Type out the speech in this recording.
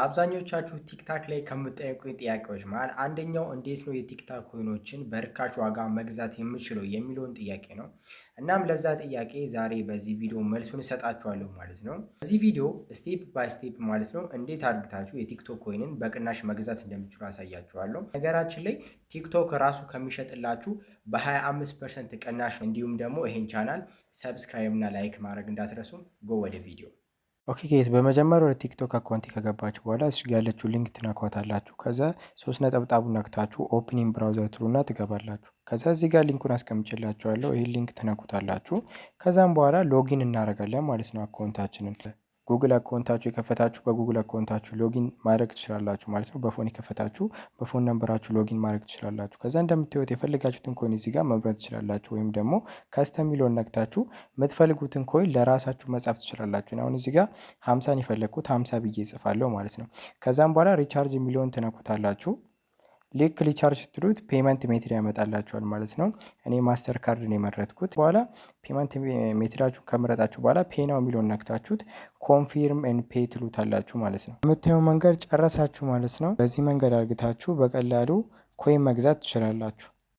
አብዛኞቻችሁ ቲክታክ ላይ ከምትጠይቁኝ ጥያቄዎች መሃል አንደኛው እንዴት ነው የቲክታክ ኮይኖችን በርካሽ ዋጋ መግዛት የምችለው የሚለውን ጥያቄ ነው። እናም ለዛ ጥያቄ ዛሬ በዚህ ቪዲዮ መልሱን እሰጣችኋለሁ ማለት ነው። በዚህ ቪዲዮ ስቴፕ ባይ ስቴፕ ማለት ነው እንዴት አድርጋችሁ የቲክቶክ ኮይንን በቅናሽ መግዛት እንደምችሉ አሳያችኋለሁ። ነገራችን ላይ ቲክቶክ ራሱ ከሚሸጥላችሁ በ25% ቅናሽ፣ እንዲሁም ደግሞ ይሄን ቻናል ሰብስክራይብ እና ላይክ ማድረግ እንዳትረሱ። ጎ ወደ ቪዲዮ። ኦኬ ጌስ በመጀመሪያ ወደ ቲክቶክ አካውንት ከገባችሁ በኋላ እሱ ያለችው ሊንክ ትነኳታላችሁ። ከዛ ሶስት ነጠብጣቡ ነክታችሁ ኦፕኒንግ ብራውዘር ትሉና ትገባላችሁ። ከዛ እዚህ ጋር ሊንኩን አስቀምጬላችኋለሁ። ይህን ሊንክ ትነኩታላችሁ። ከዛም በኋላ ሎጊን እናደርጋለን ማለት ነው አካውንታችንን። ጉግል አካውንታችሁ የከፈታችሁ በጉግል አካውንታችሁ ሎጊን ማድረግ ትችላላችሁ ማለት ነው። በፎን የከፈታችሁ በፎን ነምበራችሁ ሎጊን ማድረግ ትችላላችሁ። ከዛ እንደምታዩት የፈለጋችሁትን ኮይን እዚህ ጋር መምረጥ ትችላላችሁ። ወይም ደግሞ ከስተም የሚለውን ነክታችሁ የምትፈልጉትን ኮይን ለራሳችሁ መጻፍ ትችላላችሁ። አሁን እዚህ ጋር 50ን የፈለግኩት 50 ብዬ እጽፋለሁ ማለት ነው። ከዛም በኋላ ሪቻርጅ የሚለውን ትነኩታላችሁ። ልክ ሪቻርጅ ስትሉት ፔመንት ሜትድ ያመጣላችኋል ማለት ነው። እኔ ማስተር ካርድ ነው የመረጥኩት። በኋላ ፔመንት ሜትዳችሁን ከመረጣችሁ በኋላ ፔናው የሚለውን ነክታችሁት ኮንፊርም ኤንድ ፔይ ትሉታላችሁ ማለት ነው። የምታየው መንገድ ጨረሳችሁ ማለት ነው። በዚህ መንገድ አድርግታችሁ በቀላሉ ኮይን መግዛት ትችላላችሁ።